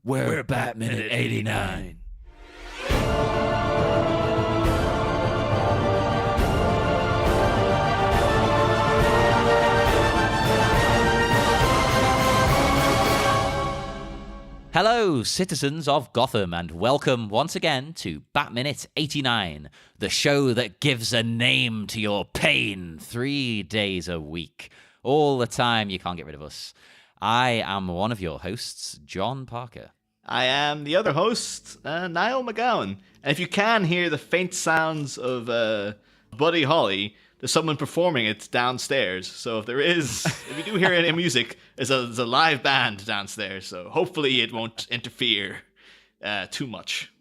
We're Batman at 89. Hello, citizens of Gotham, and welcome once again to Batminute 89, the show that gives a name to your pain 3 days a week. All the time, you can't get rid of us. I am one of your hosts, John Parker. I am the other host, Niall McGowan. And if you can hear the faint sounds of Buddy Holly, there's someone performing it downstairs. So if you do hear any music, there's a live band downstairs. So hopefully it won't interfere too much.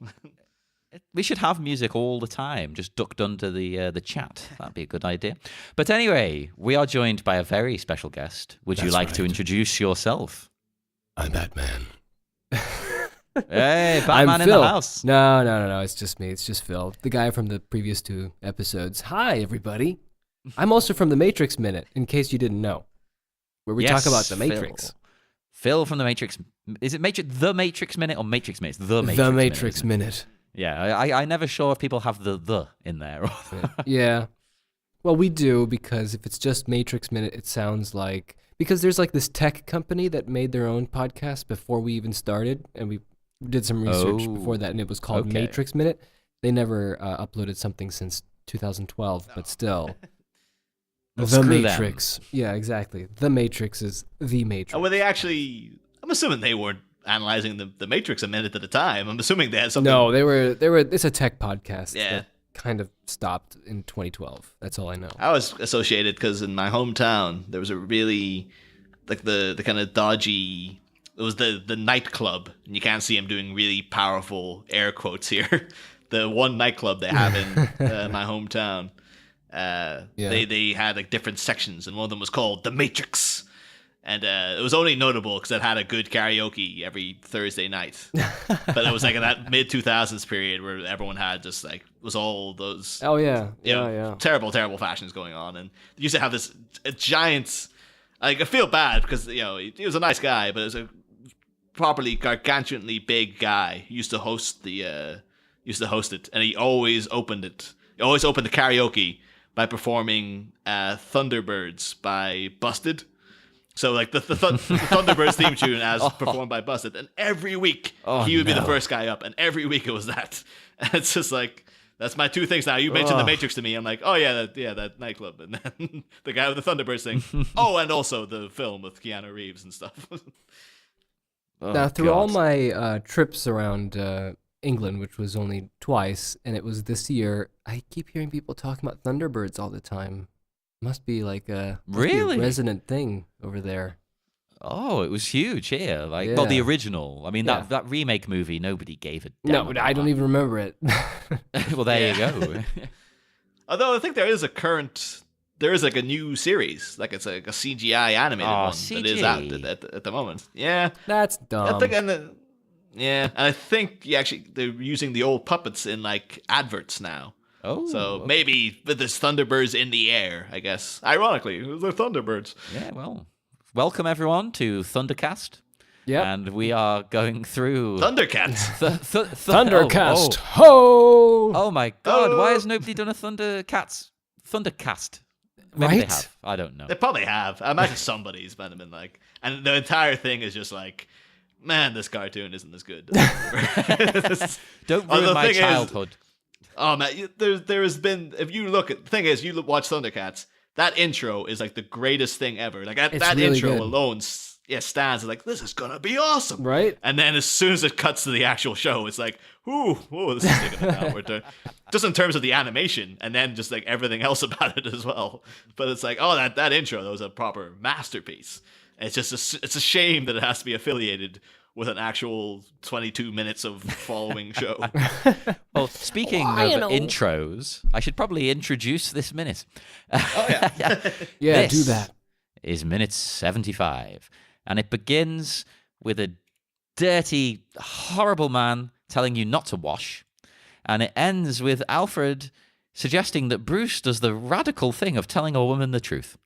We should have music all the time, just ducked under the chat. That'd be a good idea. But anyway, we are joined by a very special guest. Would you like to introduce yourself? I'm Batman. Hey, Batman in Phil. the house. No. It's just me. It's just Phil, the guy from the previous 2 episodes. Hi, everybody. I'm also from the Matrix Minute, in case you didn't know, where we talk about the Matrix. Phil from the Matrix. Is it the Matrix Minute or Matrix Minute? It's the Matrix Minute. Yeah, I never sure if people have the in there. Yeah. Well, we do, because if it's just Matrix Minute, it sounds like... Because there's like this tech company that made their own podcast before we even started, and we did some research before that, and it was called Matrix Minute. They never uploaded something since 2012, but still... The Matrix. Them. Yeah, exactly. The Matrix is the Matrix. And were they actually... I'm assuming they weren't analyzing the Matrix a minute at a time. I'm assuming they had something... No, they were. It's a tech podcast. Yeah. That kind of stopped in 2012. That's all I know. I was associated because in my hometown, there was a really... Like the kind of dodgy... It was the nightclub. And you can't see him doing really powerful air quotes here. The one nightclub they have in my hometown. They had like different sections, and one of them was called The Matrix, and it was only notable because it had a good karaoke every Thursday night. But it was like in that mid 2000s period where everyone had just like was all those terrible fashions going on, and they used to have this giant. Like I feel bad because he was a nice guy, but it was a properly gargantuanly big guy. He used to host it, and he always opened it. He always opened the karaoke by performing Thunderbirds by Busted. So like the Thunderbirds theme tune as performed by Busted. And every week he would be the first guy up. And every week it was that. And it's just like, that's my 2 things now. You mentioned The Matrix to me. I'm like, oh yeah, that nightclub. And then the guy with the Thunderbirds thing. Oh, and also the film with Keanu Reeves and stuff. Now, through all my trips around... England, which was only twice, and it was this year, I keep hearing people talking about Thunderbirds all the time. Must be like a resonant thing over there. Oh, it was huge here. Well, the original. I mean, that remake movie, nobody gave a damn. No, I don't even remember it. Well, there you go. Although I think there is like a new series, like it's like a CGI animated one CG. that is out at the moment. Yeah, that's dumb. I think, and I think they're using the old puppets in like adverts now. Oh, so maybe there's Thunderbirds in the air, I guess. Ironically, they're Thunderbirds. Yeah, well, welcome everyone to Thundercast. Yeah, and we are going through Thundercats. Thundercast. Ho! Oh my God! Why has nobody done a Thundercast? Maybe they have. I don't know. They probably have. I imagine somebody's might have been like, and the entire thing is just like, man, this cartoon isn't as good. Don't ruin my childhood. Man, there has been. If you look at the thing is, you watch Thundercats. That intro is like the greatest thing ever. Like that really intro good. Alone, stands like this is gonna be awesome, right? And then as soon as it cuts to the actual show, it's like, whoa, this is taking a downward turn. Just in terms of the animation, and then just like everything else about it as well. But it's like, that intro, that was a proper masterpiece. It's just it's a shame that it has to be affiliated with an actual 22 minutes of following show. Well, speaking of intros, I should probably introduce this minute. Yeah, do that. Is minute 75, and it begins with a dirty, horrible man telling you not to wash, and it ends with Alfred suggesting that Bruce does the radical thing of telling a woman the truth.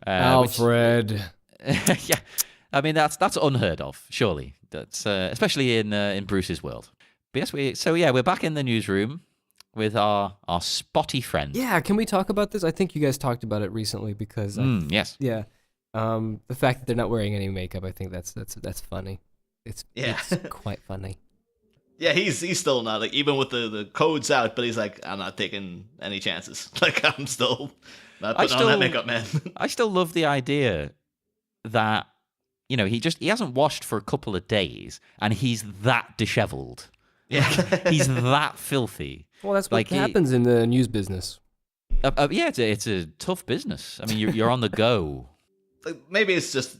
Alfred. Yeah. I mean, that's unheard of, surely. That's especially in Bruce's world. But yes, we're back in the newsroom with our spotty friend. Yeah, can we talk about this? I think you guys talked about it recently because Yes. yeah, the fact that they're not wearing any makeup, I think that's funny. It's quite funny. Yeah, he's still not, like, even with the codes out, but he's like, I'm not taking any chances. Like, I'm still not putting on that makeup, man. I still love the idea that, you know, he hasn't washed for a couple of days and he's that disheveled. Yeah. He's that filthy. Well, that's what happens in the news business. Yeah, it's a tough business. I mean, you're on the go. Like, maybe it's just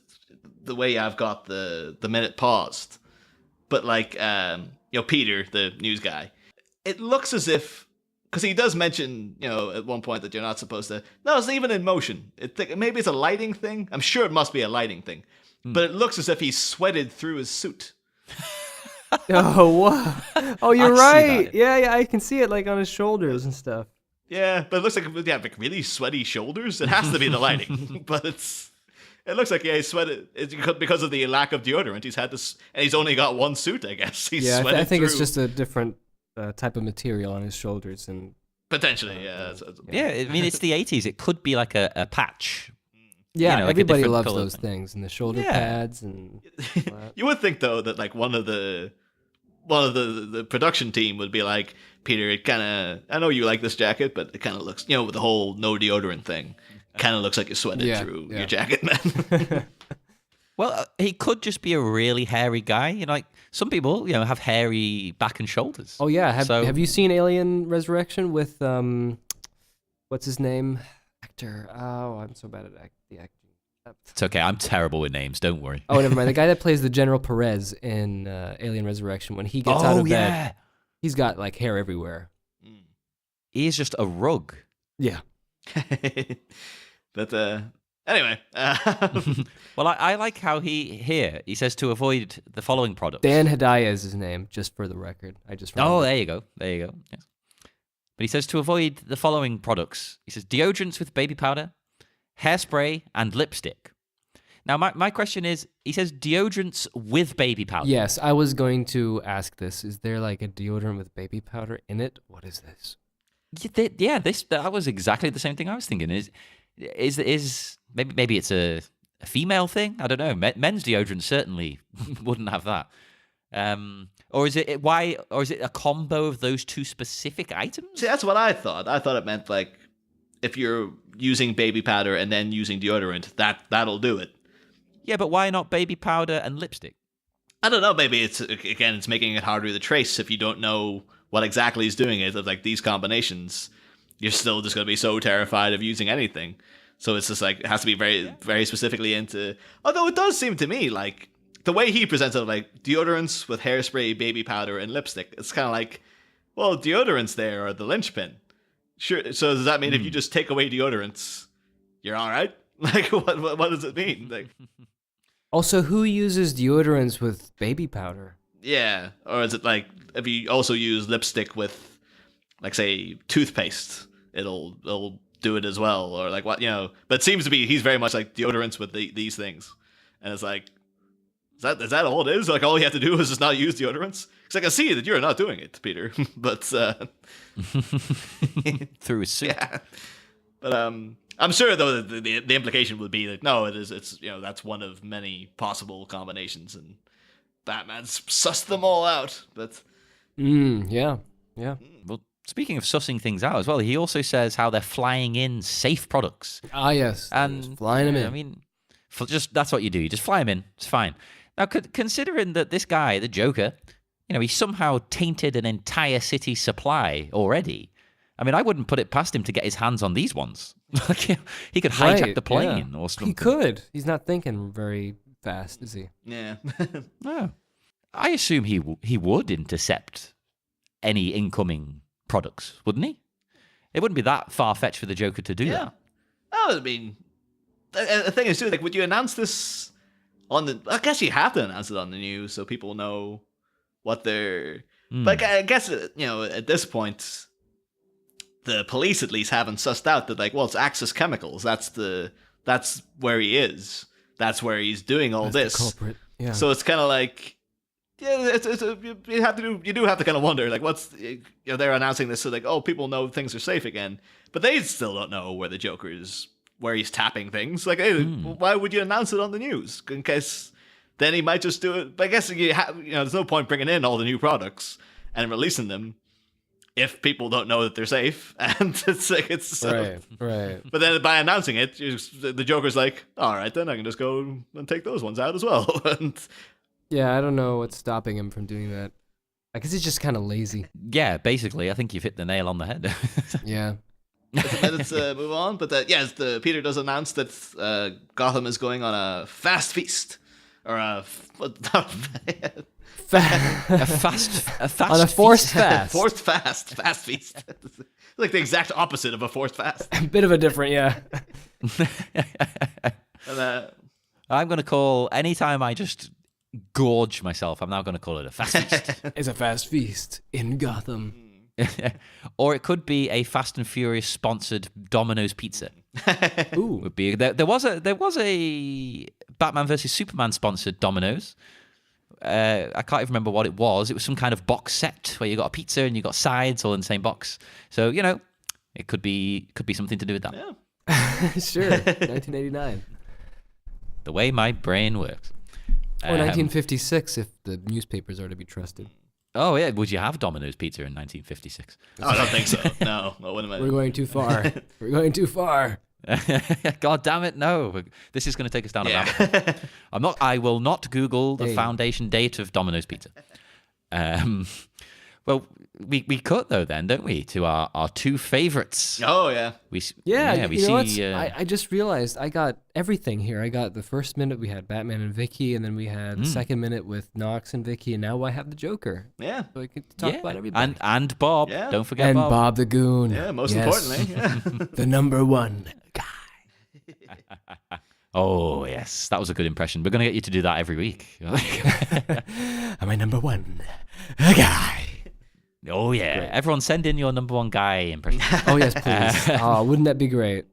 the way I've got the minute paused. But, like, Peter, the news guy, it looks as if, because he does mention, at one point that you're not supposed to. No, it's not even in motion. Maybe it's a lighting thing. I'm sure it must be a lighting thing. But it looks as if he sweated through his suit. Oh, wow. Oh, you're right. Yeah, I can see it, like, on his shoulders and stuff. Yeah, but it looks like really sweaty shoulders. It has to be the lighting, but it looks like he sweated. It's because of the lack of deodorant. He's had this, and he's only got one suit, I guess. I think it's just a different type of material on his shoulders, and potentially, yeah. Yeah, I mean, it's the 80s. It could be like a patch. Yeah, like everybody loves those things, and the shoulder pads, and you would think though that, like, one of the production team would be like, Peter, it kind of, I know you like this jacket, but it kind of looks, with the whole no deodorant thing, kind of looks like you sweated through your jacket, man. Well, he could just be a really hairy guy. Like some people, have hairy back and shoulders. Oh yeah, have you seen Alien Resurrection with what's his name? Actor. Oh, I'm so bad at the acting. It's okay. I'm terrible with names. Don't worry. Oh, never mind. The guy that plays the General Perez in Alien Resurrection, when he gets out of bed, he's got, like, hair everywhere. He is just a rug. Yeah. But anyway. Well, I like how he says to avoid the following products. Dan Hedaya is his name, just for the record. I just remembered. Oh, there you go. Yes. But he says to avoid the following products. He says deodorants with baby powder, hairspray, and lipstick. Now, my question is, he says deodorants with baby powder. Yes, I was going to ask this. Is there, like, a deodorant with baby powder in it? What is this? Yeah, that was exactly the same thing I was thinking. Is maybe it's a female thing? I don't know. Men's deodorant certainly wouldn't have that. Or is it a combo of those two specific items? See, that's what I thought. I thought it meant, like, if you're using baby powder and then using deodorant, that'll do it. Yeah, but why not baby powder and lipstick? I don't know. Maybe it's making it harder to trace if you don't know what exactly is doing it. Of, like, these combinations, you're still just going to be so terrified of using anything. So it's just like, it has to be very, very specifically into. Although it does seem to me like the way he presents it, like deodorants with hairspray, baby powder, and lipstick. It's kind of like, well, deodorants there are the linchpin. Sure. So does that mean if you just take away deodorants, you're all right? Like, what does it mean? Like, also, who uses deodorants with baby powder? Yeah, or is it like if you also use lipstick with, like, say, toothpaste, it'll do it as well, or like what, But it seems to be he's very much like deodorants with these things, and it's like, is that all it is? Like, all you have to do is just not use deodorants? Because I can see that you're not doing it, Peter, but through his suit. Yeah, but I'm sure though that the implication would be like, no, it's that's one of many possible combinations, and Batman's sussed them all out. But yeah. Well, speaking of sussing things out as well, he also says how they're flying in safe products. Ah, yes, and flying them in. I mean, that's what you do. You just fly them in. It's fine. Now, considering that this guy, the Joker, he somehow tainted an entire city supply already. I mean, I wouldn't put it past him to get his hands on these ones. He could hijack the plane or something. He could. He's not thinking very fast, is he? Yeah. No. I assume he would intercept any incoming products, wouldn't he? It wouldn't be that far-fetched for the Joker to do that. Oh, I mean, the thing is too, like, would you announce this on the? I guess you have to announce it on the news so people know what they're. Like, I guess at this point, the police at least haven't sussed out that, like, well, it's Axis Chemicals. That's where he is. that's where he's doing all That's the this. culprit. Yeah. So it's kind of like, yeah, you do have to kind of wonder, like, what's, they're announcing this so like, oh, people know things are safe again, but they still don't know where the Joker is, where he's tapping things. Like, hey, why would you announce it on the news? In case then he might just do it. But I guess there's no point bringing in all the new products and releasing them if people don't know that they're safe. And it's like, right. But then by announcing it, the Joker's like, all right, then I can just go and take those ones out as well. And Yeah, I don't know what's stopping him from doing that. I guess he's just kind of lazy. Yeah, basically, I think you've hit the nail on the head. Yeah. let's move on. But yes, Peter does announce that Gotham is going on a fast feast. Or a fast on a forced fast. Fast feast. Like the exact opposite of a forced fast. A bit of a different, yeah. And, I'm going to call, anytime I just gorge myself, I'm now going to call it a fast feast. It's a fast feast in Gotham. Or it could be a Fast and Furious sponsored Domino's pizza. Ooh. Would be there was a Batman versus Superman sponsored Domino's. I can't even remember what it was. It was some kind of box set where you got a pizza and you got sides all in the same box. So it could be something to do with that. yeah. Sure. 1989. The way my brain works. Or 1956 if the newspapers are to be trusted. Oh yeah, would you have Domino's pizza in 1956? Oh, I don't think so. No. Well, wait a minute. We're going too far. We're going too far. God damn it, no. This is going to take us down a rabbit hole. I will not Google the foundation date of Domino's pizza. Well, we cut though then, don't we, to our two favorites. Oh yeah. We see. I just realized I got everything here. I got the first minute we had Batman and Vicky, and then we had the second minute with Knox and Vicky, and now I have the Joker. Yeah. So I can talk about everybody. And Bob. Yeah. Don't forget and Bob. Bob the Goon. Yeah. Most importantly, yeah. The number one guy. Oh yes, that was a good impression. We're going to get you to do that every week. Am I number one guy? Oh yeah, great. Everyone send in your number one guy impression. Oh yes, please. Oh, wouldn't that be great?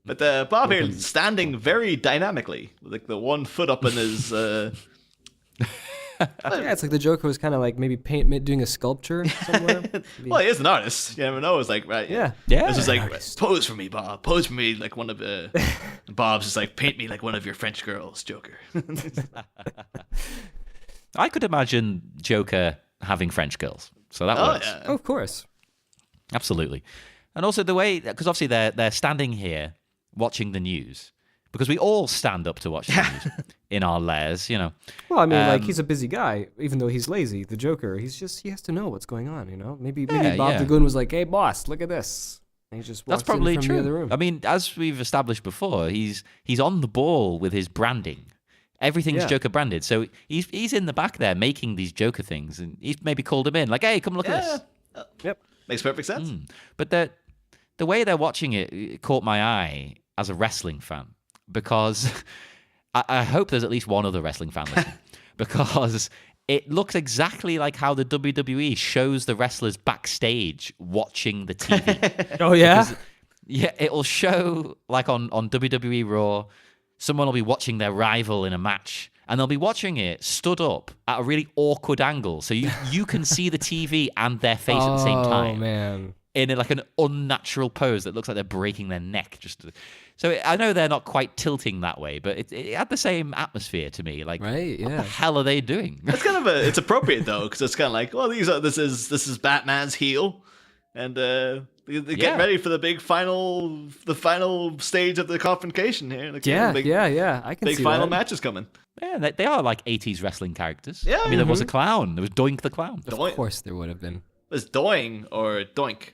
But Bob here standing very dynamically, like the 1 foot up in his. Yeah, it's like the Joker was kind of like maybe doing a sculpture somewhere. Well, he is an artist. You never know. It's like, right. Yeah. It's just like, pose for me, Bob. Pose for me like one of Bob's just like, paint me like one of your French girls, Joker. I could imagine Joker having French girls. So that works. Yeah. Oh, of course. Absolutely. And also the way, because obviously they're standing here watching the news, because we all stand up to watch the news in our lairs, Well, I mean, like, he's a busy guy, even though he's lazy. The Joker, he has to know what's going on, Maybe Bob the Goon was like, hey, boss, look at this. And he just walks That's probably in from true. the other room. I mean, as we've established before, he's on the ball with his branding. Everything's Joker branded. So he's in the back there making these Joker things, and he's maybe called him in, like, hey, come look at this. Yep. Makes perfect sense. But the way they're watching it caught my eye as a wrestling fan, because I hope there's at least one other wrestling fan listening, because it looks exactly like how the WWE shows the wrestlers backstage watching the TV. Oh, yeah? Because, yeah, it'll show, like on WWE Raw, someone will be watching their rival in a match, and they'll be watching it stood up at a really awkward angle, so you can see the TV and their face at the same time. Oh, man. In like an unnatural pose that looks like they're breaking their neck. So I know they're not quite tilting that way, but it had the same atmosphere to me. Like, right, yeah. What the hell are they doing? It's kind of it's appropriate though, because it's kind of like, well, this is Batman's heel, and they get ready for the final stage of the confrontation here. Like, yeah, big, I can see big final that. match is coming. Yeah, they are like 80s wrestling characters. Yeah, I mean, there was a clown. There was Doink the Clown. Of course there would have been. Was Doing or Doink?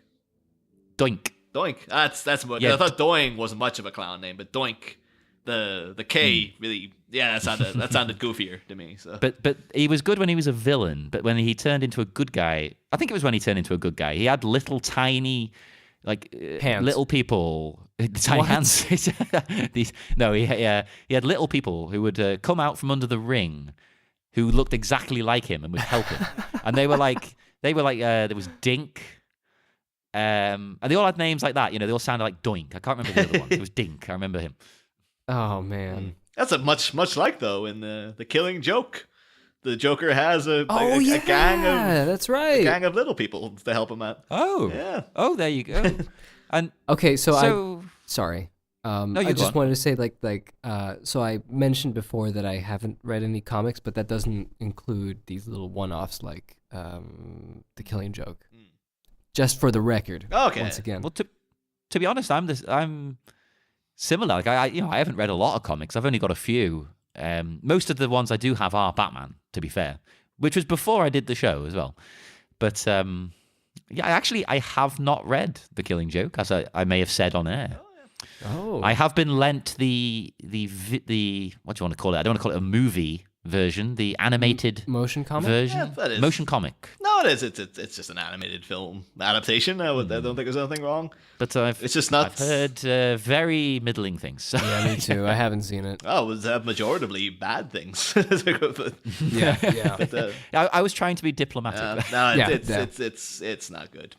Doink. Doink. That's what I thought. Doing wasn't much of a clown name, but Doink, the K really, that sounded goofier to me. So. But he was good when he was a villain. But when he turned into a good guy, I think it was when he turned into a good guy. He had little tiny, hands. Little people, tiny hands. He had little people who would come out from under the ring, who looked exactly like him and would help him. And they were like there was Dink. And they all had names like that, they all sounded like Doink. I can't remember the other one. It was Dink. I remember him. Oh man, That's a much like though in the Killing Joke. The Joker has a that's right. gang of little people to help him out. Oh, Yeah. Oh, there you go. And Okay, so sorry. No, you I go just on. wanted to say, so I mentioned before that I haven't read any comics, but that doesn't include these little one-offs like The Killing Joke. Just for the record. Okay. Once again. well, to be honest, I'm similar. Like I haven't read a lot of comics. I've only got a few. Most of the ones I do have are Batman, to be fair, which was before I did the show as well. But yeah, I have not read The Killing Joke, as I may have said on air. Oh. I have been lent the what do you want to call it? I don't want to call it a movie version, the animated motion comic? version, Yeah, that is. motion comic. No, it is. It's just an animated film adaptation. I don't think there's anything wrong. But It's just nuts. I've heard very middling things. Yeah, me too. I haven't seen it. Oh, it was majoritively bad things. Yeah. But, I was trying to be diplomatic. no, Yeah, it's not good.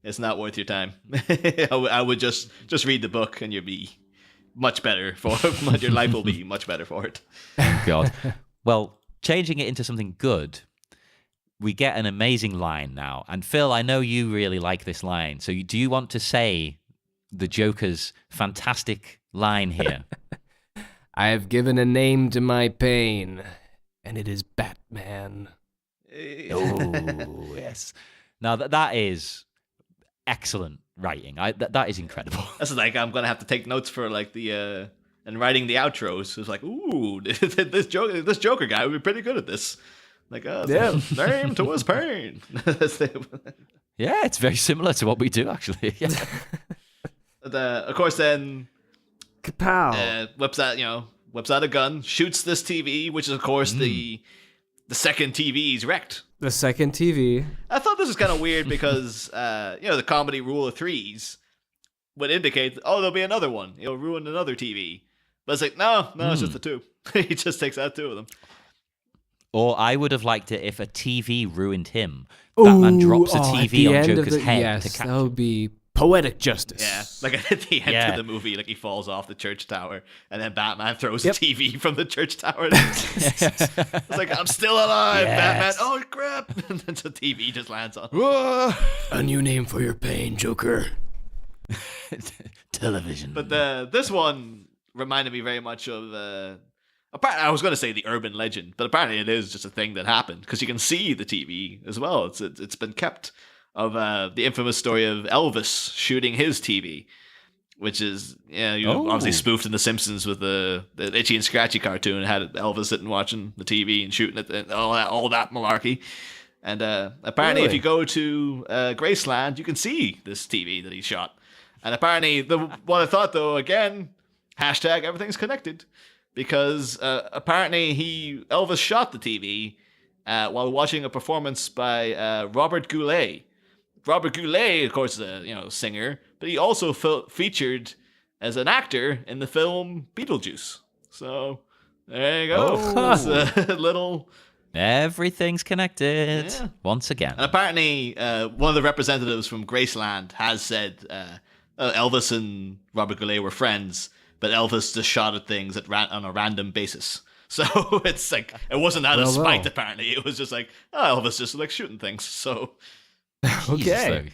It's not worth your time. I would just read the book and you'd be much better for it. Your life will be much better for it. God. Well, changing it into something good, we get an amazing line now. And Phil, I know you really like this line. So do you want to say the Joker's fantastic line here? I have given a name to my pain, and it is Batman. Oh, yes. Now, that is excellent writing. That is incredible. That's like I'm gonna have to take notes for like the and writing the outros. It's like, ooh, this Joker guy would be pretty good at this. Like, name to his pain. Yeah, it's very similar to what we do, actually. Yeah. Of course, then Kapow! whips out a gun, shoots this TV, which is of course the second TV he's wrecked. The second TV. I thought this was kind of weird because the comedy rule of threes would indicate, there'll be another one. He'll ruin another TV. But it's like, no, it's just the two. He just takes out two of them. Or I would have liked it if a TV ruined him. Batman drops a TV on Joker's head yes, to catch that would be poetic justice. Yeah, like at the end of the movie, like he falls off the church tower, and then Batman throws a TV from the church tower. It's like, I'm still alive, Yes. Batman. Oh crap! And then the TV just lands on. A new name for your pain, Joker. television. But this one reminded me very much of. Apparently, I was going to say the urban legend, but apparently it is just a thing that happened because you can see the TV as well. It's been kept of the infamous story of Elvis shooting his TV, which is obviously spoofed in The Simpsons with the Itchy and Scratchy cartoon. It had Elvis sitting watching the TV and shooting it and all that malarkey. And apparently, if you go to Graceland, you can see this TV that he shot. And apparently, what I thought though, again, hashtag everything's connected. Because apparently Elvis shot the TV while watching a performance by Robert Goulet. Robert Goulet, of course, is a singer, but he also featured as an actor in the film Beetlejuice. So there you go. Oh. It's a little. Everything's connected once again. And apparently, one of the representatives from Graceland has said Elvis and Robert Goulet were friends. But Elvis just shot at things on a random basis. So it's like, it wasn't out of spite, apparently. It was just like, Elvis just likes shooting things. So. Okay.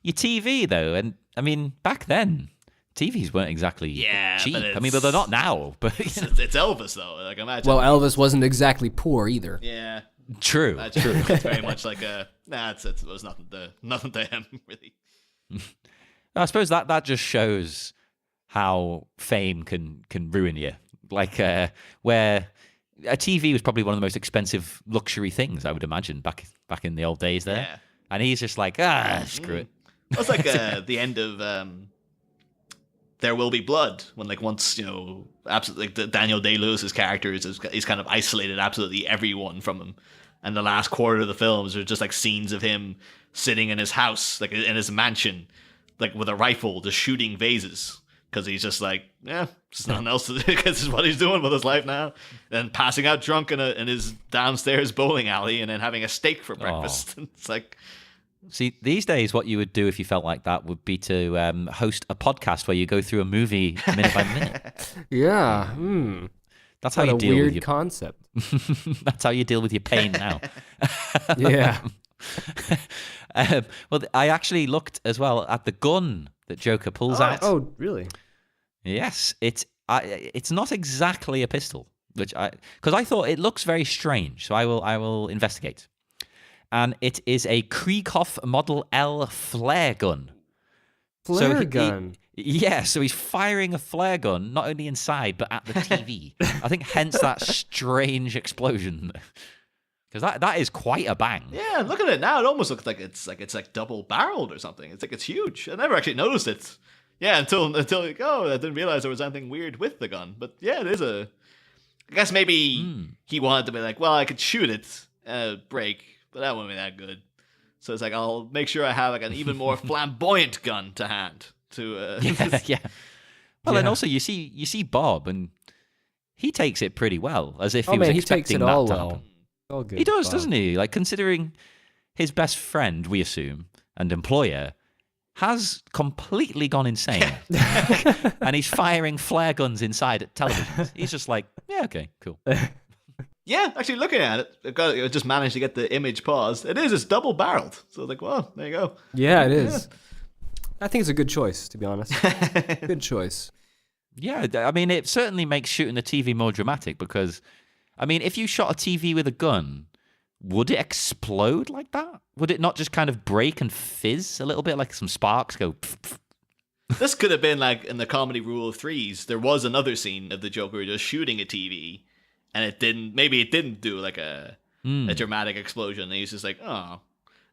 Your TV, though, and I mean, back then, TVs weren't exactly cheap. I mean, but they're not now. But it's Elvis, though. Like, imagine. Well, Elvis wasn't exactly poor either. Yeah. True. True. It's very much like it was nothing to him, really. I suppose that just shows how fame can ruin you. Like where a TV was probably one of the most expensive luxury things, I would imagine, back in the old days there. Yeah. And he's just like, screw it. It's like the end of There Will Be Blood, when once absolutely Daniel Day-Lewis's character he's kind of isolated absolutely everyone from him, and the last quarter of the films are just like scenes of him sitting in his house, like in his mansion, like with a rifle, just shooting vases. Because he's just like, there's nothing else to do, because this is what he's doing with his life now. And passing out drunk in his downstairs bowling alley and then having a steak for breakfast. It's like, See, these days, what you would do if you felt like that would be to host a podcast where you go through a movie minute by minute. Yeah. That's how What you a deal with weird your. concept. That's how you deal with your pain now. Yeah. Well, I actually looked as well at the gun that Joker pulls out. Oh, really? Yes, it's not exactly a pistol, because I thought it looks very strange. So I will investigate. And it is a Krieghoff Model L flare gun. Flare gun. So he's firing a flare gun not only inside but at the TV. I think hence that strange explosion, because that is quite a bang. Yeah, look at it now. It almost looks like it's double barreled or something. It's like it's huge. I never actually noticed it. Yeah, until like, I didn't realize there was anything weird with the gun. But yeah, it is a. I guess maybe he wanted to be like, well, I could shoot it, break, but that wouldn't be that good. So it's like, I'll make sure I have like an even more flamboyant gun to hand. Yeah. Well, and also you see Bob, and he takes it pretty well, as if he was expecting that to happen. All good. He does, Bob. doesn't he? Like, considering his best friend, we assume, and employer, has completely gone insane, and he's firing flare guns inside at televisions. He's just like, yeah, okay, cool. Yeah, actually looking at it, I just managed to get the image paused. It's double barreled. So like, well, there you go. Yeah, it is. I think it's a good choice, to be honest. Good choice. Yeah, I mean, it certainly makes shooting the TV more dramatic because, I mean, if you shot a TV with a gun, would it explode like that? Would it not just kind of break and fizz a little bit, like some sparks go? Pff, pff? This could have been like in the comedy rule of threes. There was another scene of the Joker just shooting a TV, and it didn't do like a dramatic explosion. And he's just like, oh.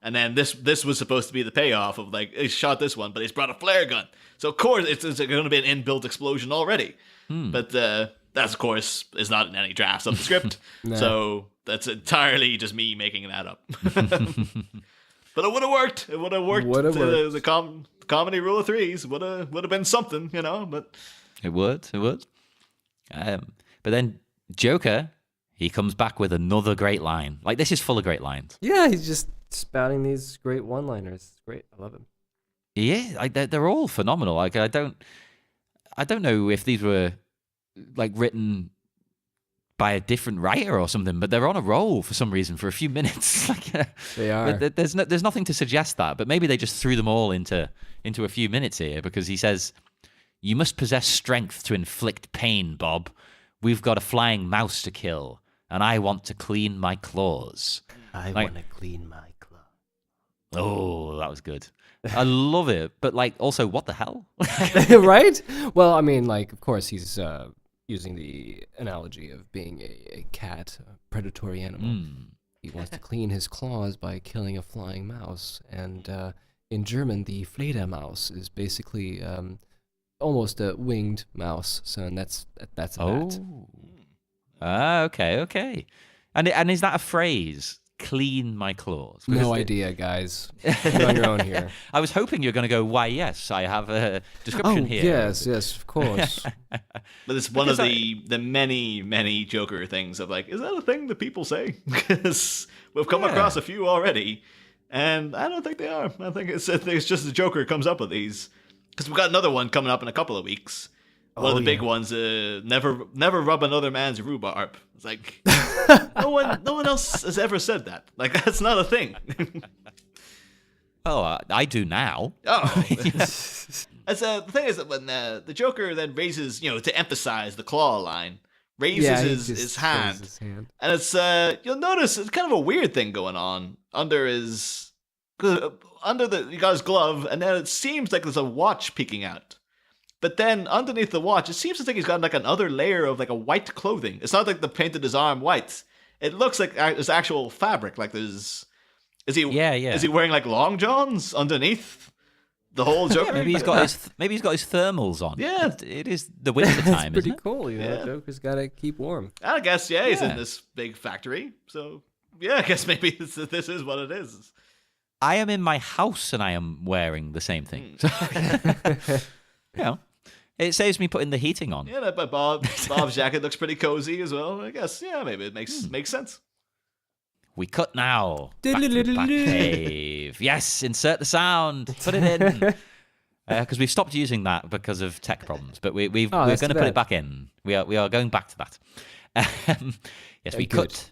And then this was supposed to be the payoff of like, he shot this one, but he's brought a flare gun. So of course it's going to be an inbuilt explosion already. But that of course is not in any drafts of the script. No. So that's entirely just me making that up. But it would have worked. It would have worked. The comedy rule of threes would have been something, you know. But it would. But then Joker, he comes back with another great line. Like, this is full of great lines. Yeah, he's just spouting these great one-liners. It's great. I love him. Yeah, like they're all phenomenal. Like, I don't know if these were like written by a different writer or something, but they're on a roll for some reason for a few minutes. Like, they are. There's nothing to suggest that, but maybe they just threw them all into a few minutes here, because he says, "You must possess strength to inflict pain, Bob. We've got a flying mouse to kill, and I want to clean my claws." I want to clean my claws. Oh, that was good. I love it, but like, also, what the hell? Right? Well, I mean, like, of course, he's using the analogy of being a cat, a predatory animal. He wants to clean his claws by killing a flying mouse, and in German, the Fledermaus is basically almost a winged mouse. So, and that's that. Okay. And is that a phrase? Clean my claws. No idea, guys. You're on your own here. I was hoping you were going to go, why, yes, I have a description here. Yes, of course. But it's one of the many, many Joker things of like, is that a thing that people say? Because we've come across a few already, and I don't think they are. I think it's just the Joker comes up with these. Because we've got another one coming up in a couple of weeks. One of the big ones, never rub another man's rhubarb. It's like, no one else has ever said that. Like, that's not a thing. Oh, I do now. Oh. The thing is that when the Joker then raises, to emphasize the claw line, raises his hand. And it's, you'll notice it's kind of a weird thing going on under his, he got his glove, and then it seems like there's a watch peeking out. But then underneath the watch, it seems as if he's got like another layer of like a white clothing. It's not like they painted his arm white. It looks like there's actual fabric. Like is he wearing like long johns underneath the whole Joker? Maybe he's got his thermals on. Yeah, it is the winter time. It's pretty isn't it? cool. Joker's got to keep warm. I guess he's in this big factory. So yeah, I guess maybe this is what it is. I am in my house and I am wearing the same thing. It saves me putting the heating on. Yeah, but Bob's jacket looks pretty cozy as well. I guess, maybe it makes sense. we cut now. Back to the Batcave. Yes, insert the sound. Put it in. Because we've stopped using that because of tech problems, but we're going to put it back in. We are going back to that. Yes, we cut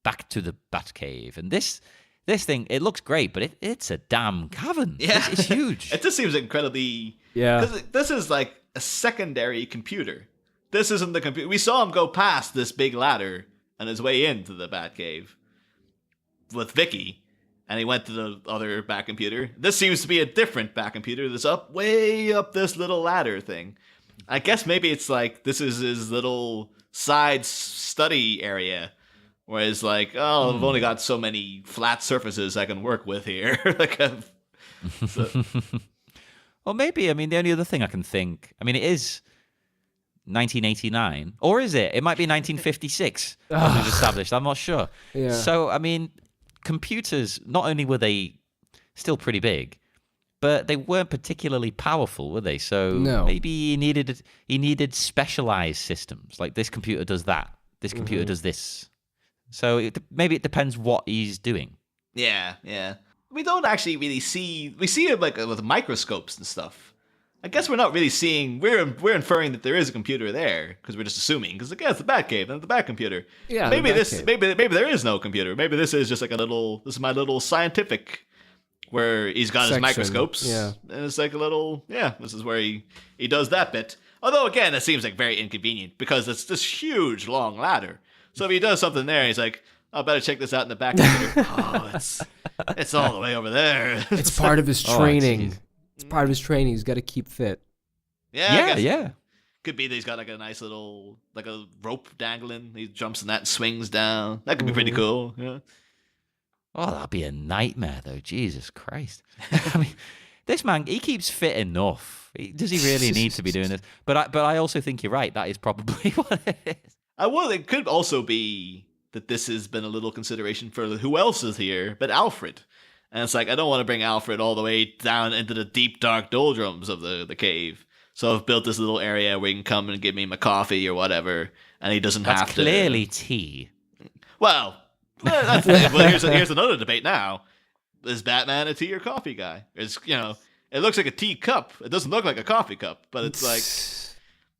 back to the Batcave, and this thing, it looks great, but it's a damn cavern. Yeah, it's huge. It just seems incredibly. Yeah, this is like a secondary computer. This isn't the computer. We saw him go past this big ladder on his way into the Batcave with Vicky. And he went to the other Bat computer. This seems to be a different Bat computer that's way up this little ladder thing. I guess maybe it's like this is his little side study area. Whereas like, I've only got so many flat surfaces I can work with here. Well, maybe, I mean, the only other thing I can think, I mean, it is 1989. Or is it? It might be 1956, as we've established. I'm not sure. Yeah. So, I mean, computers, not only were they still pretty big, but they weren't particularly powerful, were they? So maybe he needed specialized systems. Like this computer does that. This computer does this. So maybe it depends what he's doing. Yeah. We don't actually really see. We see it like with microscopes and stuff. I guess we're not really seeing. We're inferring that there is a computer there because we're just assuming. Because again, it's the Batcave and the Bat computer. Yeah. Maybe maybe there is no computer. Maybe this is just like this is my little scientific, where he's got his microscopes. Yeah. And it's like a little. Yeah. This is where he does that bit. Although again, it seems like very inconvenient because it's this huge long ladder. So if he does something there, he's like, I better check this out in the Bat computer. It's all the way over there. It's part of his training. It's part of his training. He's got to keep fit. Yeah. Could be that he's got like a nice little, like a rope dangling. He jumps in that and swings down. That could be pretty cool. Yeah. Oh, that'd be a nightmare, though. Jesus Christ. I mean, this man, he keeps fit enough. Does he really need to be doing this? But I also think you're right. That is probably what it is. It could also be that this has been a little consideration for who else is here but Alfred. And it's like, I don't want to bring Alfred all the way down into the deep, dark doldrums of the cave. So I've built this little area where he can come and give me my coffee or whatever, and he doesn't have to. That's clearly tea. Well, here's another debate now. Is Batman a tea or coffee guy? It looks like a tea cup. It doesn't look like a coffee cup, but it's like...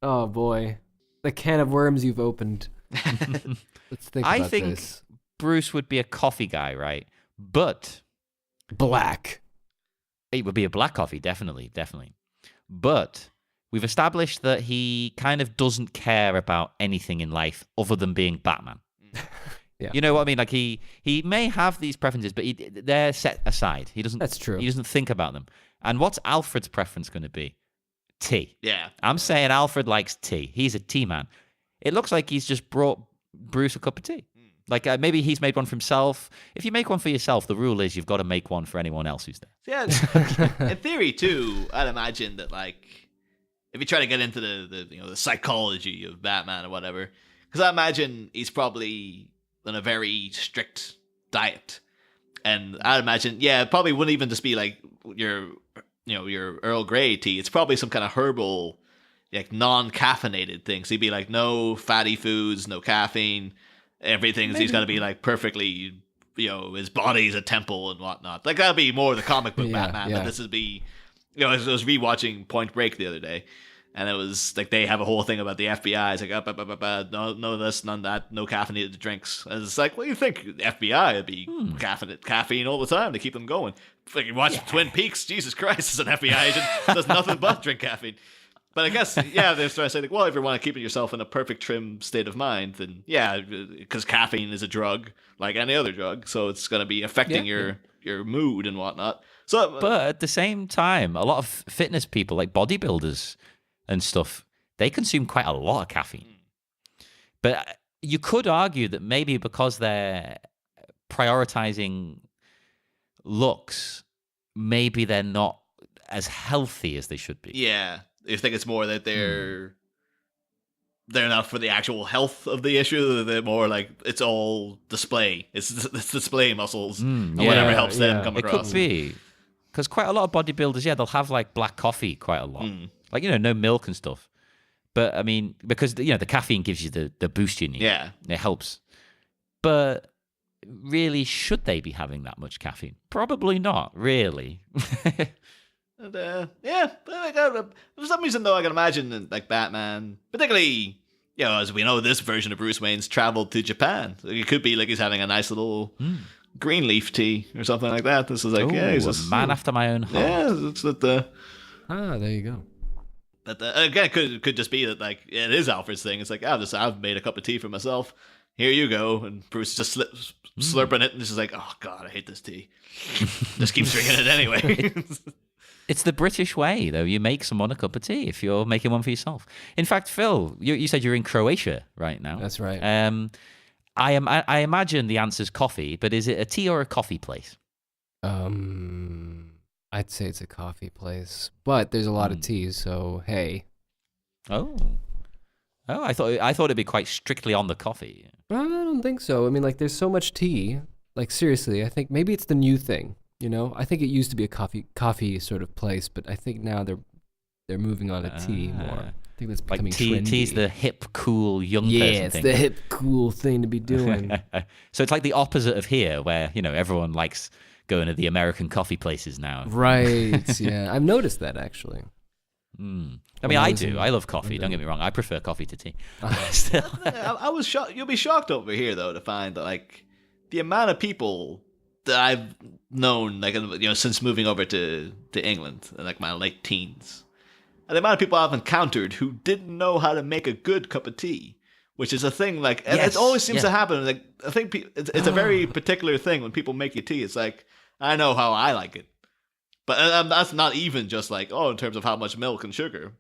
Oh, boy. The can of worms you've opened. Let's think about think this. Bruce would be a coffee guy, right? But... Black. It would be a black coffee, definitely. But we've established that he kind of doesn't care about anything in life other than being Batman. Yeah. You know what I mean? Like he may have these preferences, but they're set aside. He doesn't. That's true. He doesn't think about them. And what's Alfred's preference going to be? Tea. Yeah. I'm saying Alfred likes tea. He's a tea man. It looks like he's just brought Bruce a cup of tea. Like maybe he's made one for himself. If you make one for yourself, the rule is you've got to make one for anyone else who's there. Yeah. In theory, too, I'd imagine that like if you try to get into the psychology of Batman or whatever, because I imagine he's probably on a very strict diet, and I'd imagine it probably wouldn't even just be like your Earl Grey tea. It's probably some kind of herbal, like non-caffeinated thing. So he'd be like no fatty foods, no caffeine. He's got to be like perfectly, his body's a temple and whatnot. Like that'd be more the comic book Batman. But this would be, I was rewatching Point Break the other day, and it was like they have a whole thing about the FBI. It's like no this, none that, no caffeinated drinks. And it's like, well, you think the FBI would be caffeine all the time to keep them going? Like you watch Twin Peaks, Jesus Christ, as an FBI agent does nothing but drink caffeine. But I guess, they're trying to say, like, well, if you want to keep yourself in a perfect, trim state of mind, then, because caffeine is a drug, like any other drug, so it's going to be affecting your mood and whatnot. So, but at the same time, a lot of fitness people, like bodybuilders and stuff, they consume quite a lot of caffeine. But you could argue that maybe because they're prioritizing looks, maybe they're not as healthy as they should be. Yeah. You think it's more that they're not for the actual health of the issue. They're more like it's all display. It's display muscles and whatever helps them come across. It could be because quite a lot of bodybuilders, they'll have like black coffee quite a lot, like no milk and stuff. But I mean, because the caffeine gives you the boost you need. Yeah, it helps. But really, should they be having that much caffeine? Probably not, really. And, but like, for some reason though, I can imagine that, like Batman, particularly, as we know, this version of Bruce Wayne's traveled to Japan. So it could be like he's having a nice little green leaf tea or something like that. This is like, he's a man after my own heart. Yeah, it's that the. There you go. But again, it could just be that like it is Alfred's thing. It's like I've made a cup of tea for myself. Here you go, and Bruce just slurping it, and just like, oh god, I hate this tea. Just keeps drinking it anyway. It's the British way, though. You make someone a cup of tea if you're making one for yourself. In fact, Phil, you said you're in Croatia right now. That's right. I imagine the answer's coffee, but is it a tea or a coffee place? I'd say it's a coffee place, but there's a lot of teas, so hey. Oh, I thought it'd be quite strictly on the coffee. I don't think so. I mean, like, there's so much tea. Like, seriously, I think maybe it's the new thing. I think it used to be a coffee sort of place, but I think now they're moving on to tea more. I think that's becoming trendy. Tea's the hip, cool, young person thing. Yeah, it's the hip, cool thing to be doing. So it's like the opposite of here, where everyone likes going to the American coffee places now. Right. Yeah, I've noticed that actually. I mean, I do. I love coffee. Don't get me wrong. I prefer coffee to tea. Still, I was shocked. You'll be shocked over here though to find that like the amount of people that I've known, like since moving over to England in like my late teens, and the amount of people I've encountered who didn't know how to make a good cup of tea, which is a thing. Like it always seems to happen. Like I think it's a very particular thing when people make you tea. It's like I know how I like it, but that's not even just like in terms of how much milk and sugar.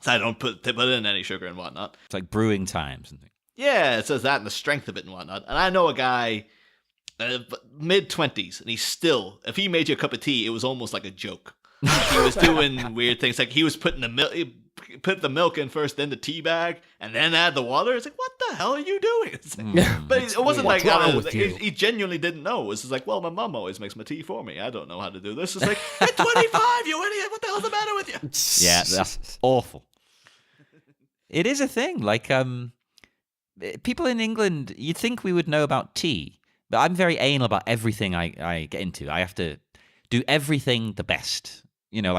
So I don't put in any sugar and whatnot. It's like brewing times and things. Yeah, it says that and the strength of it and whatnot. And I know a guy. Mid-20s, and he's still, if he made you a cup of tea, it was almost like a joke. He was doing weird things, like he was putting put the milk in first, then the tea bag, and then add the water. It's like, what the hell are you doing? But it wasn't like, he genuinely didn't know. It was just like, well, my mom always makes my tea for me. I don't know how to do this. It's like, you're 25, you idiot. What the hell's the matter with you? Yeah, that's awful. It is a thing. Like, people in England, you'd think we would know about tea. But I'm very anal about everything I get into. I have to do everything the best.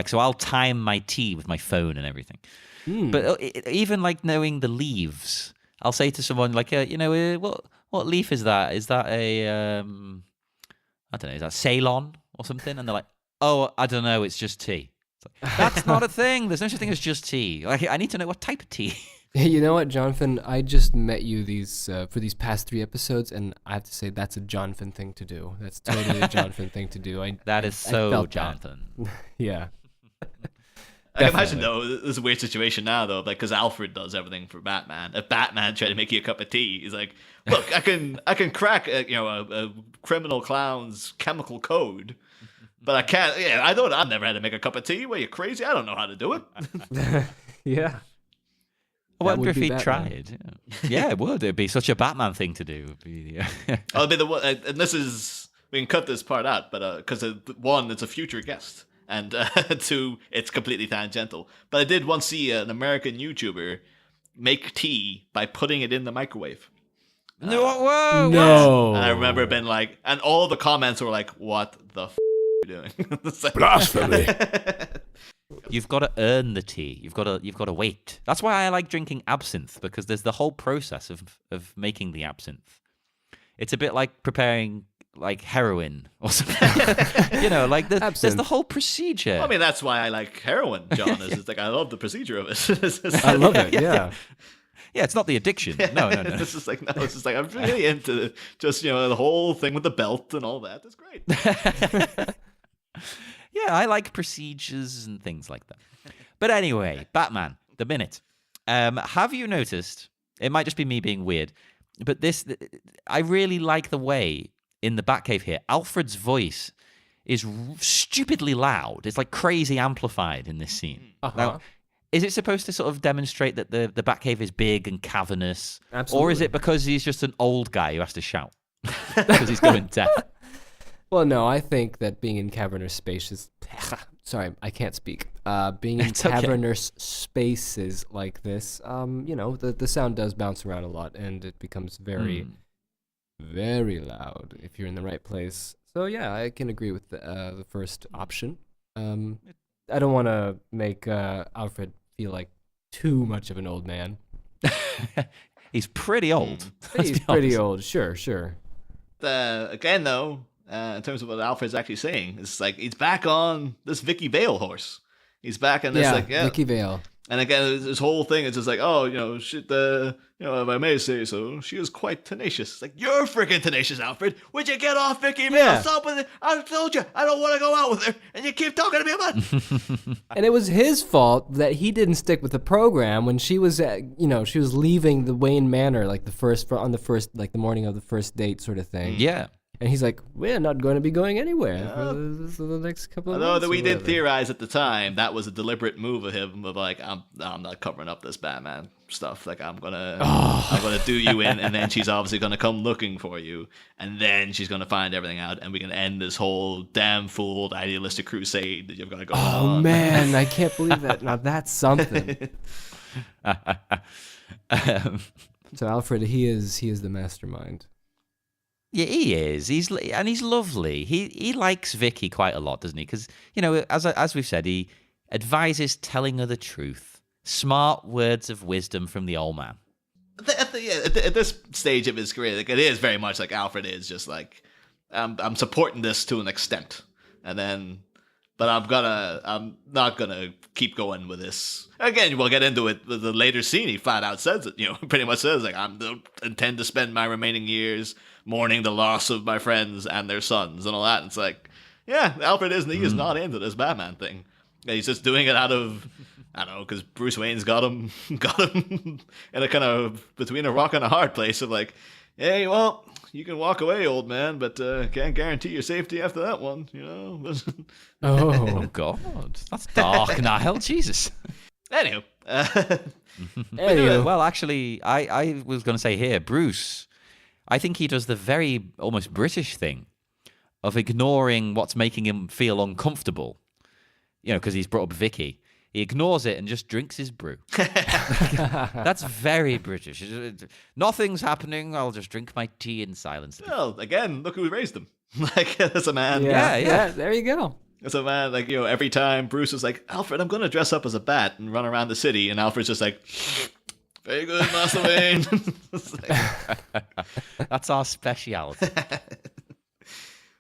So I'll time my tea with my phone and everything. But even like knowing the leaves, I'll say to someone like, what leaf is that? Is that a, I don't know, is that Ceylon or something? And they're like, oh, I don't know, it's just tea. It's like, that's not a thing. There's no such thing as just tea. Like, I need to know what type of tea. You know what, Jonathan? I just met you for these past 3 episodes, and I have to say that's a Jonathan thing to do. That's totally a Jonathan thing to do. That is so Jonathan. Yeah. I can imagine though, this is a weird situation now though, like because Alfred does everything for Batman. If Batman tried to make you a cup of tea, he's like, "Look, I can crack a criminal clown's chemical code, but I can't. Yeah, I've never had to make a cup of tea. What, are you crazy? I don't know how to do it." Yeah. I wonder if he tried. Yeah, it would. It'd be such a Batman thing to do. I'll be the one, and this is, we can cut this part out, but because one, it's a future guest, and 2, it's completely tangential. But I did once see an American YouTuber make tea by putting it in the microwave. Whoa! No. And I remember being like, and all the comments were like, "What the f are you doing?" Blasphemy. You've got to earn the tea. You've got to wait. That's why I like drinking absinthe, because there's the whole process of making the absinthe. It's a bit like preparing like heroin or something. Like there's the whole procedure. I mean, that's why I like heroin, John. It's like I love the procedure of it. I love it. Yeah. Yeah, it's not the addiction. No. It's just like I'm really into just the whole thing with the belt and all that. It's great. Yeah, I like procedures and things like that. But anyway, Batman, the minute. Have you noticed, it might just be me being weird, but I really like the way in the Batcave here, Alfred's voice is stupidly loud. It's like crazy amplified in this scene. Now, is it supposed to sort of demonstrate that the Batcave is big and cavernous? Absolutely. Or is it because he's just an old guy who has to shout because he's going deaf? Well, no, I think that being in cavernous spaces... Sorry, I can't speak. Being in cavernous spaces like this, the sound does bounce around a lot, and it becomes very very loud if you're in the right place. So yeah, I can agree with the first option. I don't want to make Alfred feel like too much of an old man. He's pretty old. He's pretty old, sure. Again, though, in terms of what Alfred's actually saying, it's like he's back on this Vicky Vale horse. He's back on this, Vicky Vale. And again, this whole thing is just like, oh, if I may say so, she is quite tenacious. It's like, you're freaking tenacious, Alfred. Would you get off Vicky Vale? Yeah. Stop with it. I told you, I don't want to go out with her, and you keep talking to me about it. And it was his fault that he didn't stick with the program when she was, she was leaving the Wayne Manor like the morning of the first date sort of thing. Yeah. And he's like, we're not going to be going anywhere for the next couple of months. Although that we did theorize at the time that was a deliberate move of him, of like, I'm not covering up this Batman stuff. Like I'm gonna do you in, and then she's obviously gonna come looking for you, and then she's gonna find everything out, and we can end this whole damn fooled idealistic crusade that you've got to go on. Oh man, I can't believe that. Now that's something. So Alfred, he is the mastermind. Yeah, he is. He's lovely. He likes Vicky quite a lot, doesn't he? Because as we've said, he advises telling her the truth. Smart words of wisdom from the old man. At this stage of his career, like, it is very much like Alfred is just like, I'm supporting this to an extent, but I'm not gonna keep going with this. Again, we'll get into it with the later scene. He flat out says it. Pretty much says like, I intend to spend my remaining years mourning the loss of my friends and their sons and all that. And it's like, yeah, Alfred he is not into this Batman thing. He's just doing it out of, I don't know, because Bruce Wayne's got him in a kind of between a rock and a hard place of like, hey, well, you can walk away, old man, but can't guarantee your safety after that one, Oh God, that's dark, Niall. Jesus. Anywho. Well, actually, I was going to say here, Bruce, I think he does the very almost British thing of ignoring what's making him feel uncomfortable. Because he's brought up Vicky. He ignores it and just drinks his brew. That's very British. Nothing's happening. I'll just drink my tea in silence. Well, again, look who raised him. Like, as a man. Yeah, there you go. As a man, like, every time Bruce is like, Alfred, I'm going to dress up as a bat and run around the city. And Alfred's just like, very good, Master Wayne. That's our speciality.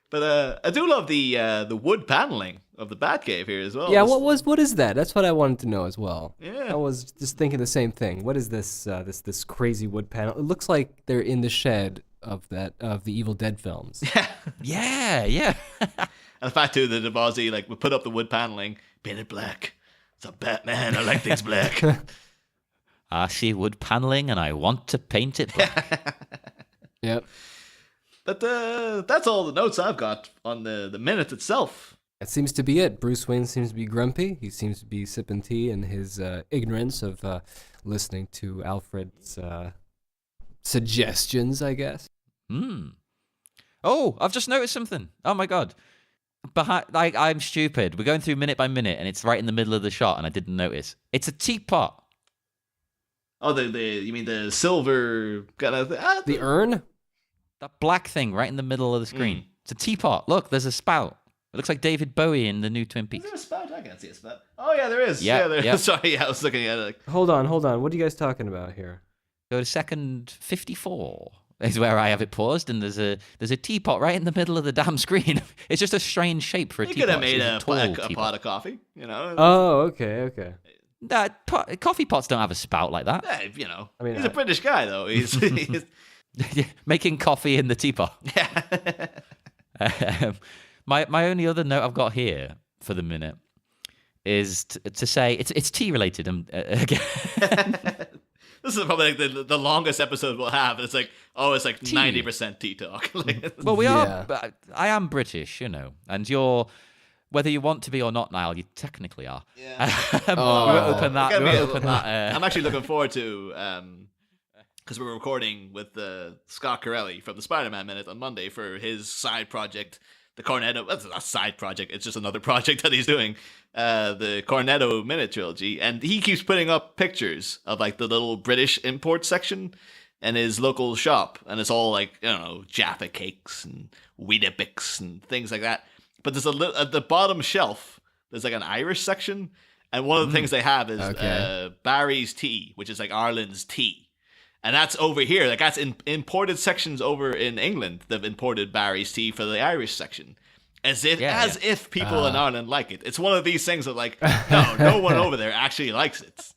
But I do love the wood paneling of the Batcave here as well. Yeah, what is that? That's what I wanted to know as well. Yeah. I was just thinking the same thing. What is this this crazy wood panel? It looks like they're in the shed of the Evil Dead films. Yeah. And the fact too that Ozzy we put up the wood paneling, painted black. It's a Batman. I like things black. I see wood paneling and I want to paint it black. Yep. But that's all the notes I've got on the minute itself. That seems to be it. Bruce Wayne seems to be grumpy. He seems to be sipping tea in his ignorance of listening to Alfred's suggestions, I guess. Oh, I've just noticed something. Oh my God. I'm stupid. We're going through minute by minute and it's right in the middle of the shot and I didn't notice. It's a teapot. Oh, you mean the silver kind of The urn? That black thing right in the middle of the screen. It's a teapot. Look, there's a spout. It looks like David Bowie in the new Twin Peaks. Is there a spout? I can't see a spout. Oh, yeah, there is. Yeah, there is. yeah. Sorry, I was looking at it. Hold on. What are you guys talking about here? Go to second 54 is where I have it paused, and there's a teapot right in the middle of the damn screen. It's just a strange shape for a teapot. You could have made It's a pot of coffee, Oh, okay. Coffee pots don't have a spout like that. Yeah, I mean, he's a British guy, though. He's Making coffee in the teapot. yeah. My only other note I've got here for the minute is to say it's tea related. Again, this is probably the longest episode we'll have. It's like 90% tea talk. Well, we are. But I am British, and you're. Whether you want to be or not, Niall, you technically are. Yeah. We'll open that. I'm actually looking forward to because we're recording with Scott Corelli from the Spider-Man Minute on Monday for his side project, the Cornetto. That's not a side project; it's just another project that he's doing, the Cornetto Minute trilogy, and he keeps putting up pictures of the little British import section. in his local shop, and it's all like, you know, Jaffa cakes and Weetabix and things like that. But there's at the bottom shelf, there's like an Irish section, and one of the things they have is Barry's tea, which is like Ireland's tea. And that's over here. Like, that's in imported sections over in England. They've imported Barry's tea for the Irish section. As if people in Ireland like it. It's one of these things that, like, no one over there actually likes it.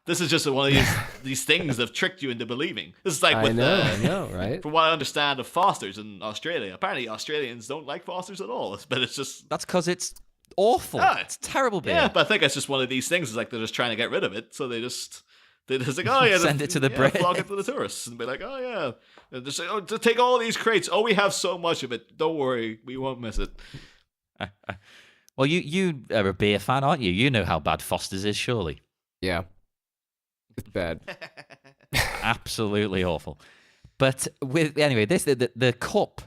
This is just one of these things that have tricked you into believing. This is like with I know, right? From what I understand of Fosters in Australia. Apparently Australians don't like Fosters at all. But it's just... That's because it's awful. It's terrible beer. Yeah, but I think it's just one of these things. It's like they're just trying to get rid of it. So they just like, oh yeah, send it to the Brits, flock it to the tourists, and be like, oh yeah, and just say, oh, to take all these crates. Oh, we have so much of it. Don't worry, we won't miss it. Well, you are a beer fan, aren't you? You know how bad Foster's is, surely. Yeah, it's bad. Absolutely awful. But anyway, the cup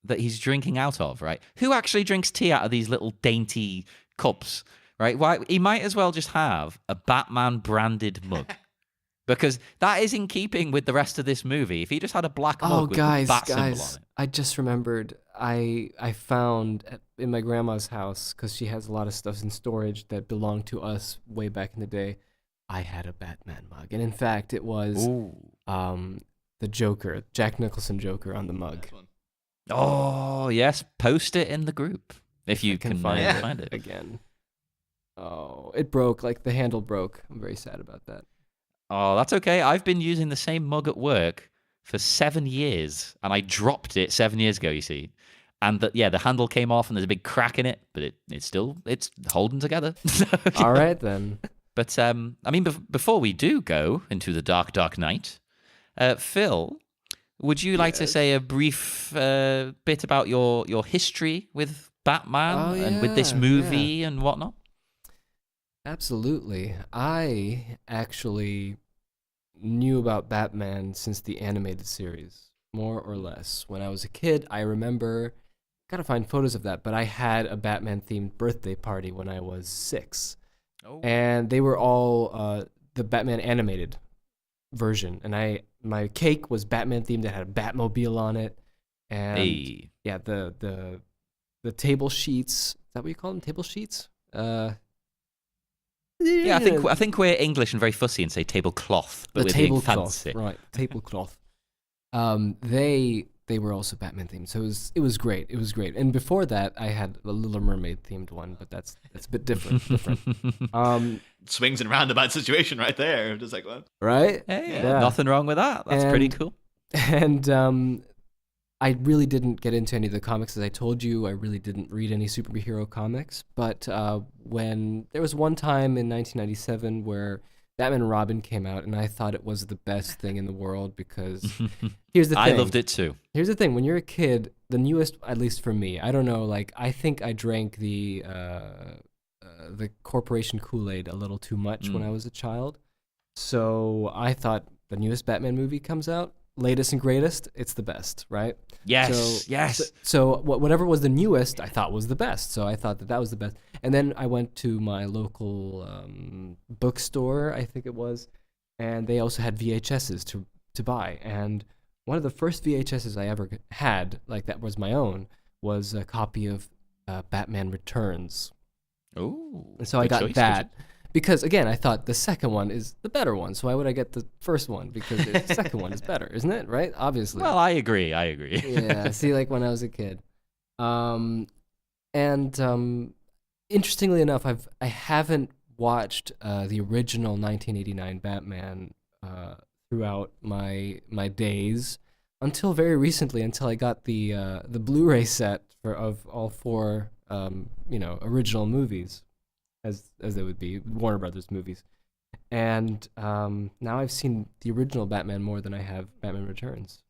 that he's drinking out of, right? Who actually drinks tea out of these little dainty cups, right? Why he might as well just have a Batman branded mug. Because that is in keeping with the rest of this movie. If he just had a black mug with the bat symbol on it. I just remembered I found in my grandma's house, because she has a lot of stuff in storage that belonged to us way back in the day. I had a Batman mug. And in fact, it was the Joker, Jack Nicholson Joker on the mug. Oh, yes. Post it in the group if you can find it. Again. Oh, it broke. Like, the handle broke. I'm very sad about that. Oh, that's okay. I've been using the same mug at work for 7 years, and I dropped it 7 years ago, you see. And the handle came off, and there's a big crack in it, but it's holding together. All right, then. But, I mean, before we do go into the dark, dark night, Phil, would you like to say a brief bit about your history with Batman and with this movie and whatnot? Absolutely. I actually knew about Batman since the animated series, more or less. When I was a kid, I remember, gotta find photos of that, but I had a Batman-themed birthday party when I was 6. Oh. And they were all the Batman animated version. And my cake was Batman-themed. It had a Batmobile on it. And yeah, the table sheets, is that what you call them? Table sheets? Yeah, I think we're English and very fussy and say tablecloth, but we're being fancy. Right, tablecloth. They were also Batman themed, so it was great. It was great. And before that, I had a Little Mermaid themed one, but that's a bit different. Swings and roundabout situation right there. Just like what? Right? Hey, nothing wrong with that. That's pretty cool. And I really didn't get into any of the comics, as I told you. I really didn't read any superhero comics. But when there was one time in 1997 where Batman and Robin came out, and I thought it was the best thing in the world, because here's the thing. I loved it too. Here's the thing. When you're a kid, the newest, at least for me, I don't know, like, I think I drank the Corporation Kool-Aid a little too much when I was a child. So I thought the newest Batman movie comes out, latest and greatest, it's the best, right? Yes. So whatever was the newest, I thought was the best. So I thought that was the best. And then I went to my local bookstore, I think it was, and they also had VHSs to buy. And one of the first VHSs I ever had, like that was my own, was a copy of Batman Returns. Oh. And so I got that. Because, again, I thought the second one is the better one, so why would I get the first one? Because the second one is better, isn't it? Right? Obviously. Well, I agree. Yeah, see, like when I was a kid. Interestingly enough, I haven't watched the original 1989 Batman throughout my days until very recently, until I got the Blu-ray set of all 4 original movies. As they would be, Warner Brothers movies. And now I've seen the original Batman more than I have Batman Returns.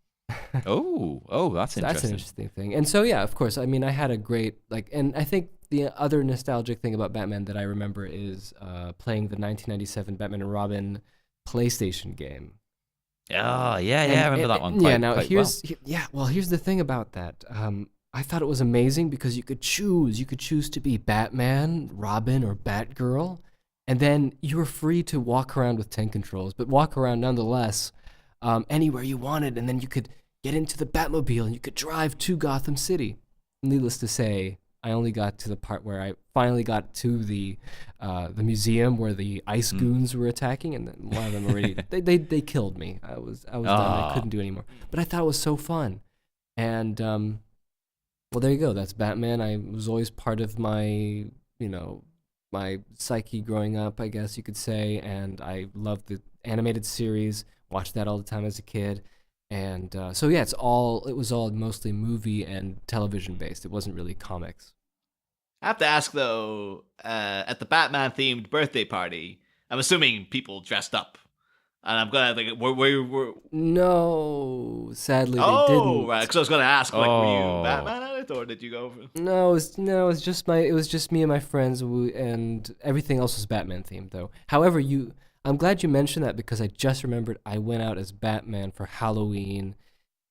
Oh, that's interesting. That's an interesting thing. And so, yeah, of course, I mean, I had a great, and I think the other nostalgic thing about Batman that I remember is playing the 1997 Batman and Robin PlayStation game. Oh, yeah, I remember that one. Here's the thing about that. I thought it was amazing because you could choose. You could choose to be Batman, Robin, or Batgirl, and then you were free to walk around with 10 controls, but walk around nonetheless anywhere you wanted, and then you could get into the Batmobile and you could drive to Gotham City. Needless to say, I only got to the part where I finally got to the museum where the ice goons were attacking, and then one of them already they killed me. I was done. I couldn't do anymore. But I thought it was so fun, and well, there you go. That's Batman. I was always part of my my psyche growing up, I guess you could say, and I loved the animated series. Watched that all the time as a kid. And so yeah, it was all mostly movie and television based. It wasn't really comics. I have to ask though, at the Batman themed birthday party, I'm assuming people dressed up, and I'm gonna like, were No, sadly they oh didn't. right, because I was gonna ask like, were you Batman at it, or did you go? No, it was just me and my friends, and everything else was Batman themed though. However, I'm glad you mentioned that because I just remembered I went out as Batman for Halloween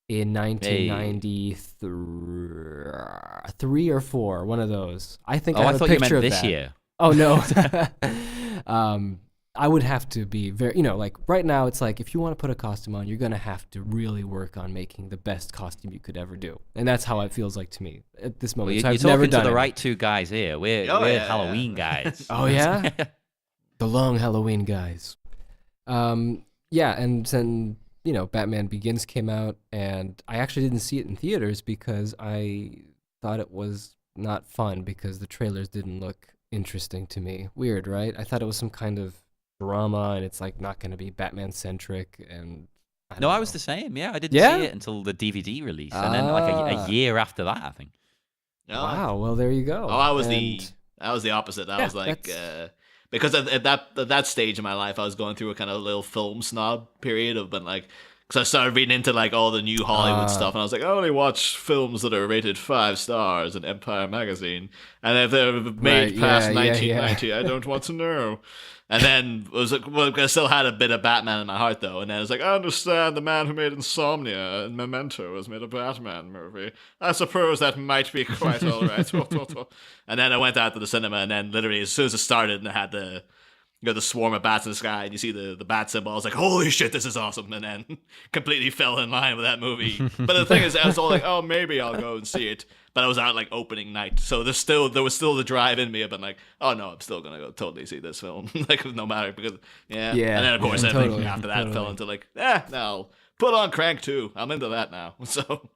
in 1993 or 4, one of those. I think I have a thought picture you meant of this that. year. Oh no. I would have to be very, like right now it's like if you want to put a costume on, you're going to have to really work on making the best costume you could ever do. And that's how it feels like to me at this moment. Well, you're talking never to done the it. right two guys here. We're Halloween guys. Oh yeah? The long Halloween guys. Yeah, and then Batman Begins came out, and I actually didn't see it in theaters because I thought it was not fun because the trailers didn't look interesting to me. Weird, right? I thought it was some kind of drama, and it's like not going to be Batman centric, and I was the same. Yeah, I didn't see it until the DVD release, and then like a year after that, I think. No, wow. Well, there you go. I was the opposite. I was like, because at that stage in my life, I was going through a kind of little film snob period of been like, because I started reading into like all the new Hollywood stuff, and I was like, I only watch films that are rated 5 stars in Empire magazine, and if they're made past 1990, I don't want to know. And then it was like, well, I still had a bit of Batman in my heart though, and then I was like, I understand the man who made Insomnia and Memento has made a Batman movie. I suppose that might be quite all right. And then I went out to the cinema, and then literally as soon as it started, and it had the swarm of bats in the sky, and you see the bat symbol, I was like, holy shit, this is awesome, and then completely fell in line with that movie. But the thing is, I was all like, oh, maybe I'll go and see it. But I was out like opening night, so there was still the drive in me of being like, oh no, I'm still gonna go totally see this film, like no matter, because and then of course everything after that fell into like, no, put on Crank 2, I'm into that now. So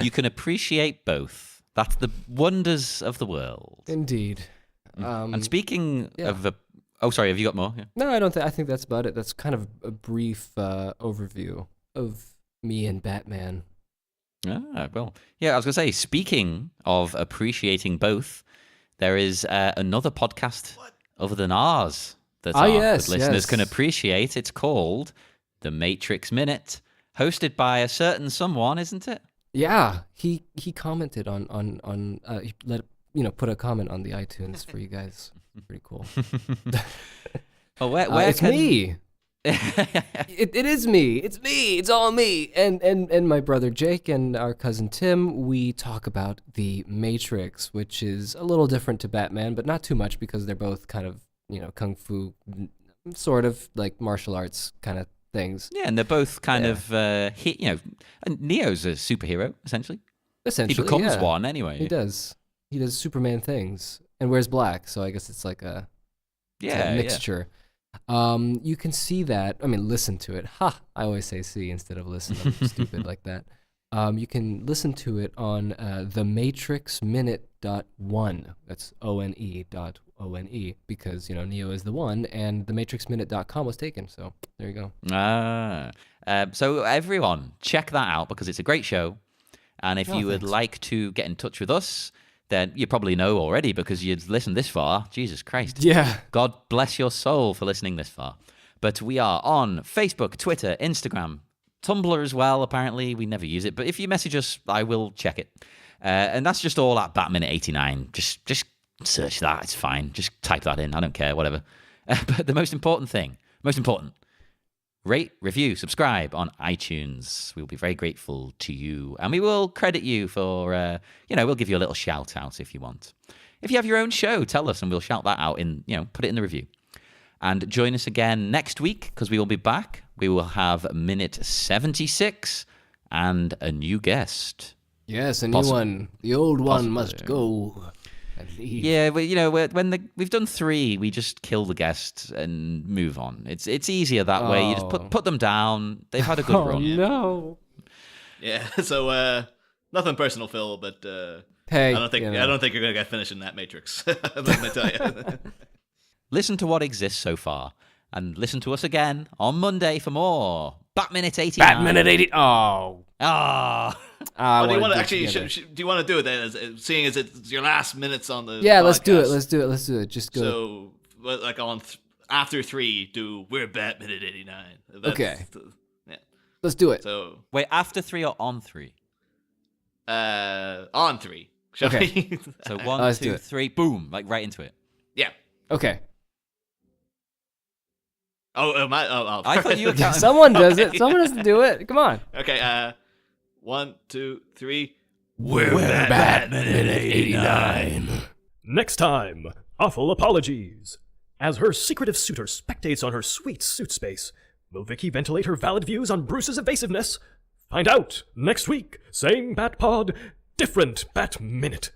you can appreciate both. That's the wonders of the world. Indeed. And speaking of sorry, have you got more? Yeah. No, I don't think. I think that's about it. That's kind of a brief overview of me and Batman. Well, yeah, I was going to say, speaking of appreciating both, there is another podcast other than ours that our listeners can appreciate. It's called The Matrix Minute, hosted by a certain someone, isn't it? Yeah, he commented on he put a comment on the iTunes for you guys. Pretty cool. Oh, where it's me. It is me. It's me. It's all me. And my brother Jake and our cousin Tim, we talk about The Matrix, which is a little different to Batman, but not too much because they're both kind of, kung fu, sort of like martial arts kind of things. Yeah, and they're both kind of, and Neo's a superhero, essentially. He becomes one anyway. He does Superman things and wears black, so I guess it's like a mixture. You can see that. I mean, listen to it. I always say see instead of listen. I'm stupid like that. You can listen to it on the Matrix Minute.1. That's ONE.ONE because Neo is the one, and the MatrixMinute.com was taken. So there you go. So everyone, check that out because it's a great show. And if you would like to get in touch with us, then you probably know already because you've listened this far. Jesus Christ. Yeah. God bless your soul for listening this far. But we are on Facebook, Twitter, Instagram, Tumblr as well, apparently. We never use it. But if you message us, I will check it. And that's just all at BatMinute89. Just search that. It's fine. Just type that in. I don't care, whatever. But the most important, rate, review, subscribe on iTunes. We'll be very grateful to you. And we will credit you for, we'll give you a little shout out if you want. If you have your own show, tell us and we'll shout that out put it in the review. And join us again next week because we will be back. We will have minute 76 and a new guest. Yes, a new one. The old one must go. Yeah, but we've done 3, we just kill the guests and move on. It's easier that way. You just put them down. They've had a good run. No. Yeah. So nothing personal, Phil, but hey, I don't think you're gonna get finished in that Matrix. Let me tell you. Listen to what exists so far, and listen to us again on Monday for more Bat Minute 89. Bat Minute 80. Oh. Ah. Do you want to actually? Do you want to do it then? Seeing as it's your last minutes on the yeah, podcast. Let's do it. Just go. So, like after 3, do we're Bat Minute 89. Okay. Yeah. Let's do it. So wait, after 3 or on 3? On 3. Shall Okay. we? So 1, 2, 3, boom, like right into it. Yeah. Okay. Oh. I thought you were counting. Someone does it. Someone has to do it. Come on. Okay. 1, 2, 3. We're Bat Minute 89. Next time, awful apologies. As her secretive suitor spectates on her sweet suit space, will Vicky ventilate her valid views on Bruce's evasiveness? Find out next week. Same Bat Pod, different Bat Minute.